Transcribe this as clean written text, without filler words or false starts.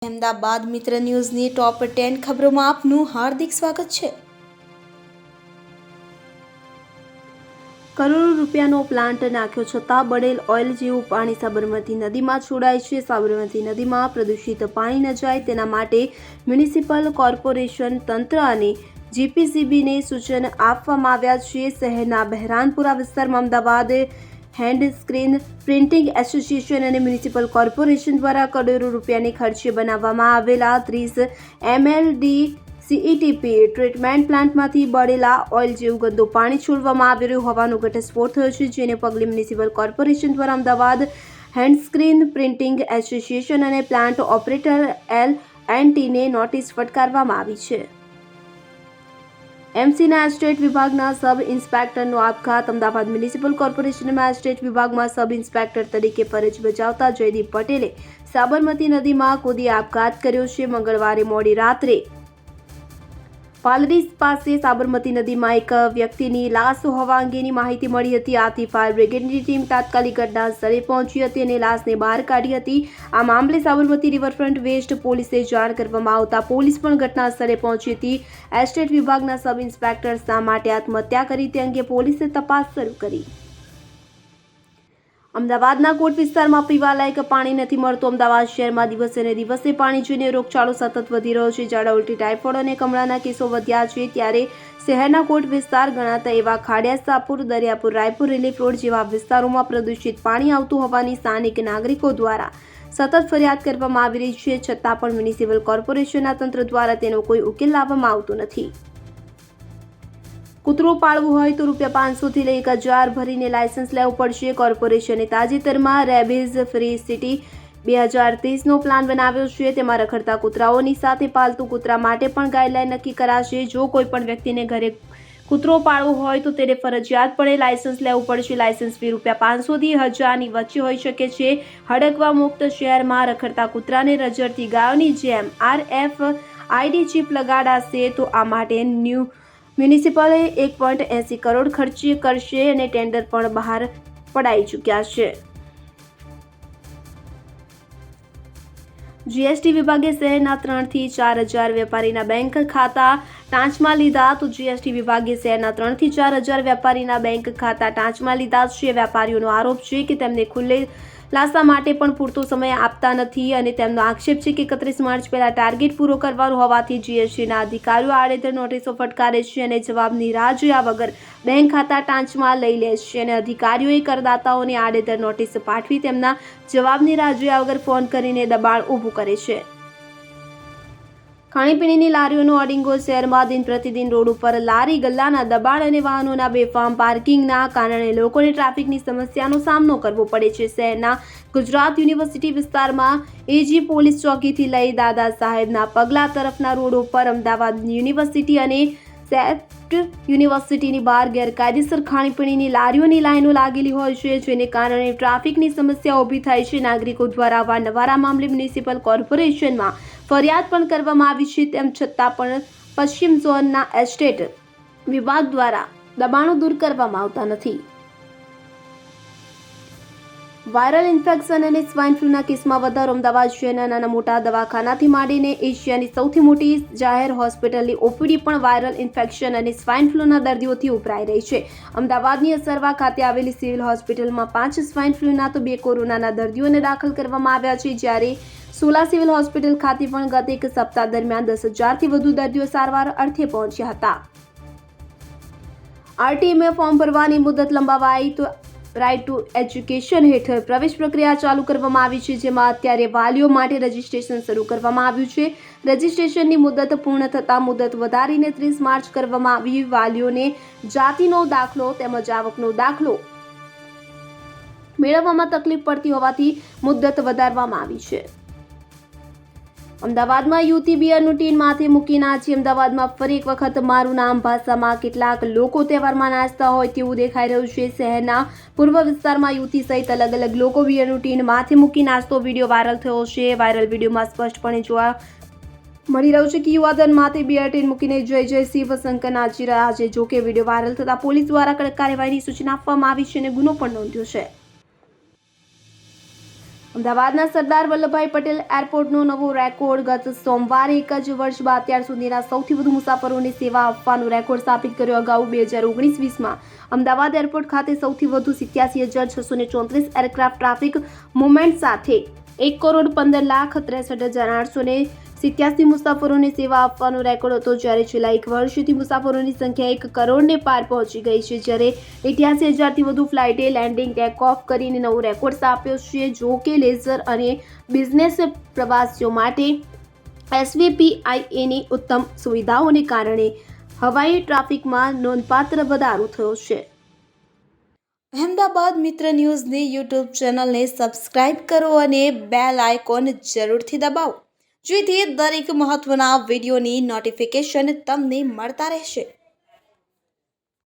અમદાવાદ મિત્ર ન્યૂઝની ટોપ 10 ખબરોમાં આપનું હાર્દિક સ્વાગત છે। કરોડો રૂપિયાનો પ્લાન્ટ નાખ્યો છતાં બળેલ ઓઇલ જેવું પાણી સાબરમતી નદીમાં છોડાય છે। સાબરમતી નદીમાં પ્રદૂષિત પાણી ન જાય તેના માટે મ્યુનિસિપલ કોર્પોરેશન તંત્ર અને જીપીસીબીને સૂચન આપવામાં આવ્યા છે। શહેરના બહેરાનપુરા વિસ્તારમાં Ahmedabad hand screen printing association અને મ્યુનિસિપલ કોર્પોરેશન દ્વારા કરોડો રૂપિયાની ખર્ચે બનાવવામાં આવેલા 30 MLD CETP ટ્રીટમેન્ટ પ્લાન્ટમાંથી બળેલા ઓઇલ જેવું ગંદુ પાણી છોડવામાં આવી રહ્યું હોવાનો ઘટસ્ફોટ થયો છે, જેને પગલે મ્યુનિસિપલ કોર્પોરેશન દ્વારા Ahmedabad hand screen printing association અને પ્લાન્ટ ઓપરેટર L&Tને નોટિસ ફટકારવામાં આવી છે। એમસીના એસ્ટેટ વિભાગના સબ ઇન્સ્પેક્ટરનો આપઘાત। અમદાવાદ મ્યુનિસિપલ કોર્પોરેશનમાં એસ્ટેટ વિભાગમાં સબ ઇન્સ્પેક્ટર તરીકે ફરજ બજાવતા જયદીપ પટેલે સાબરમતી નદીમાં કૂદી આપઘાત કર્યો છે। મંગળવારે મોડી રાત્રે પાલડી પાસે સાબરમતી નદીમાં એક વ્યક્તિની લાશ હોવા અંગેની માહિતી મળી હતી। આથી ફાયર બ્રિગેડની ટીમ તાત્કાલિક ઘટના સ્થળે પહોંચી હતી અને લાશને બહાર કાઢી હતી। આ મામલે સાબરમતી રિવરફ્રન્ટ વેસ્ટ પોલીસને જાણ કરવામાં આવતા પોલીસ પણ ઘટના સ્થળે પહોંચી હતી। એસ્ટેટ વિભાગના સબ ઇન્સ્પેક્ટર શા માટે આત્મહત્યા કરી તે અંગે પોલીસે તપાસ શરૂ કરી। અમદાવાદના કોટ વિસ્તારમાં પીવાલાયક પાણી નથી મળતું। અમદાવાદ શહેરમાં દિવસે ને દિવસે પાણીજન્ય રોગચાળો સતત વધી રહ્યો છે। ઝાડા ઉલટી, ટાઇફોઇડ અને કમળાના કેસો વધ્યા છે, ત્યારે શહેરના કોટ વિસ્તાર ગણાતા એવા ખાડિયા, શાહપુર, દરિયાપુર, રાયપુર, રિલીફ રોડ જેવા વિસ્તારોમાં પ્રદૂષિત પાણી આવતું હોવાની સ્થાનિક નાગરિકો દ્વારા સતત ફરિયાદ કરવામાં આવી રહી છે, છતાં પણ મ્યુનિસિપલ કોર્પોરેશનના તંત્ર દ્વારા તેનો કોઈ ઉકેલ લાવવામાં આવતો નથી। કૂતરો પાળવું હોય તો ₹500 થી લઈ 1000 ભરીને લાયસન્સ લેવું પડશે। કોર્પોરેશને તાજેતરમાં રેબીઝ ફ્રી સિટી 2030નો પ્લાન બનાવ્યો છે। તેમાં રખડતા કૂતરાઓની સાથે પાલતુ કૂતરા માટે પણ ગાઈડલાઈન નક્કી કરાશે। જો કોઈ પણ વ્યક્તિને ઘરે કૂતરો પાળવો હોય તો તેને ફરજિયાતપણે લાયસન્સ લેવું પડશે। લાયસન્સ ફી ₹500 થી 1000ની વચ્ચે હોઈ શકે છે। હડકવા મુક્ત શહેરમાં રખડતા કૂતરાને રઝળતી ગાયોની જેમ RFID ચિપ લગાડાશે તો આ માટે મ્યુનિસિપલે 1.80 કરોડ ખર્ચ કરશે અને ટેન્ડર પણ બહાર પડાઈ ચૂક્યા છે। જીએસટી વિભાગે શહેરના 3 થી 4000 વેપારીના બેંક ખાતા ટાંચમાં લીધા। તો જીએસટી વિભાગે શહેરના 3 થી 4000 વેપારીના બેંક ખાતા ટાંચમાં લીધા છે। વેપારીઓનો આરોપ છે કે તેમને ખુલ્લેલાસા માટે પણ પૂરતો સમય આપતા નથી અને તેમનો આક્ષેપ છે કે 31 માર્ચ પહેલા ટાર્ગેટ પૂરો કરવાનો હોવાથી જીએસટીના અધિકારીઓ આડેધડ નોટિસો ફટકારે છે અને જવાબની રાહ જોયા વગર બેંક ખાતા ટાંચમાં લઈ લે છે અને અધિકારીઓએ કરદાતાઓને આડેધડ નોટિસ પાઠવી તેમના જવાબની રાહ જોયા વગર ફોન કરીને દબાણ ઊભું કરે છે। ખાણીપીણીની લારીઓનો અડિંગો। શહેરમાં દિન પ્રતિદિન રોડ ઉપર લારી ગલ્લાના દબાણ અને વાહનોના બેફામ પાર્કિંગના કારણે લોકોને ટ્રાફિકની સમસ્યાનો સામનો કરવો પડે છે। શહેરના ગુજરાત યુનિવર્સિટી વિસ્તારમાં એજી પોલીસ ચોકીથી લઈ દાદા સાહેબના પગલા તરફના રોડ ઉપર અમદાવાદ યુનિવર્સિટી અને સેપ્ટ યુનિવર્સિટીની બહાર ગેરકાયદેસર ખાણીપીણીની લારીઓની લાઈનો લાગેલી હોય છે, જેને કારણે ટ્રાફિકની સમસ્યા ઊભી થાય છે। નાગરિકો દ્વારા અવારનવાર આ મામલે મ્યુનિસિપલ કોર્પોરેશનમાં ફરિયાદ પણ કરવામાં આવી છે, તેમ છતાં પણ પશ્ચિમ ઝોનના એસ્ટેટ વિભાગ દ્વારા દબાણો દૂર કરવામાં આવતા નથી। વાયરલ ઇન્ફેક્શન અને સ્વાઇન ફ્લૂના કેસમાં વધારો। અમદાવાદ શહેરના નાના મોટા દવાખાનાથી માંડીને એશિયાની સૌથી મોટી જાહેર હોસ્પિટલની ઓપીડી પણ વાયરલ ઇન્ફેક્શન અને સ્વાઇન ફ્લૂના દર્દીઓથી ઉભરાઈ રહી છે। અમદાવાદની અસરવા ખાતે આવેલી સિવિલ હોસ્પિટલમાં 5 સ્વાઇન ફ્લૂના તો 2 કોરોનાના દર્દીઓને દાખલ કરવામાં આવ્યા છે, જ્યારે સોલા સિવિલ હોસ્પિટલ ખાતે પણ ગત એક સપ્તાહ દરમિયાન 10,000થી વધુ દર્દીઓ સારવાર અર્થે પહોંચ્યા હતા। આરટીએમએ ફોર્મ ભરવાની મુદત લંબાવાઈ। તો રાઇટ ટુ એજ્યુકેશન હેઠળ પ્રવેશ પ્રક્રિયા ચાલુ કરવામાં આવી છે, જેમાં અત્યારે વાલીઓ માટે રજીસ્ટ્રેશન શરૂ કરવામાં આવ્યું છે। રજીસ્ટ્રેશનની મુદત પૂર્ણ થતાં મુદત વધારીને 30 માર્ચ કરવામાં આવી। વાલીઓને જાતિનો દાખલો તેમજ આવકનો દાખલો મેળવવામાં તકલીફ પડતી હોવાથી મુદત વધારવામાં આવી છે। અમદાવાદમાં યુવતી બિયરનું ટીન માથે મૂકી નાચી। અમદાવાદમાં ફરી એક વખત મારું નામ ભાષામાં કેટલાક લોકો તહેવારમાં નાચતા હોય તેવું દેખાઈ રહ્યું છે। શહેરના પૂર્વ વિસ્તારમાં યુવતી સહિત અલગ અલગ લોકો બિયરનું ટીન માથે મૂકી નાચતો વિડીયો વાયરલ થયો છે। વાયરલ વિડીયોમાં સ્પષ્ટપણે જોવા મળી રહ્યું છે કે યુવાધન માથે બિયર ટીન મૂકીને જય જય શિવ શંકર નાચી રહ્યા છે। જો કે વિડીયો વાયરલ થતા પોલીસ દ્વારા કડક કાર્યવાહીની સૂચના આપવામાં આવી છે અને ગુનો પણ નોંધ્યો છે। અમદાવાદના સરદાર વલ્લભભાઈ પટેલ એરપોર્ટનો નવો રેકોર્ડ ગત સોમવારે એક જ વર્ષ બાદ અત્યાર સુધીના સૌથી વધુ મુસાફરોને સેવા આપવાનો રેકોર્ડ સ્થાપિત કર્યો. અગાઉ 2019-20માં અમદાવાદ એરપોર્ટ ખાતે સૌથી વધુ 87,634 એરક્રાફ્ટ ટ્રાફિક મુવમેન્ટ સાથે 1,15,63,887 મુસાફરોને સેવા આપવાનો રેકોર્ડ હતો, જ્યારે છેલ્લા એક વર્ષથી મુસાફરોની સંખ્યા 1 કરોડને પાર પહોંચી ગઈ છે. જ્યારે 88,000થી વધુ ફ્લાઇટે લેન્ડિંગ ટેક ઓફ કરીને નવો રેકોર્ડ સ્થાપ્યો છે. જો કે લેઝર અને બિઝનેસ પ્રવાસીઓ માટે SVPIAની ઉત્તમ સુવિધાઓને કારણે હવાઈ ટ્રાફિકમાં નોંધપાત્ર વધારો થયો છે. અહેમદાબાદ મિત્ર ન્યૂઝની યુટ્યુબ ચેનલને સબસ્ક્રાઇબ કરો અને બેલ આઇકોન જરૂરથી દબાવો, જેથી દરેક મહત્વના વિડીયોની નોટિફિકેશન તમને મળતા રહેશે.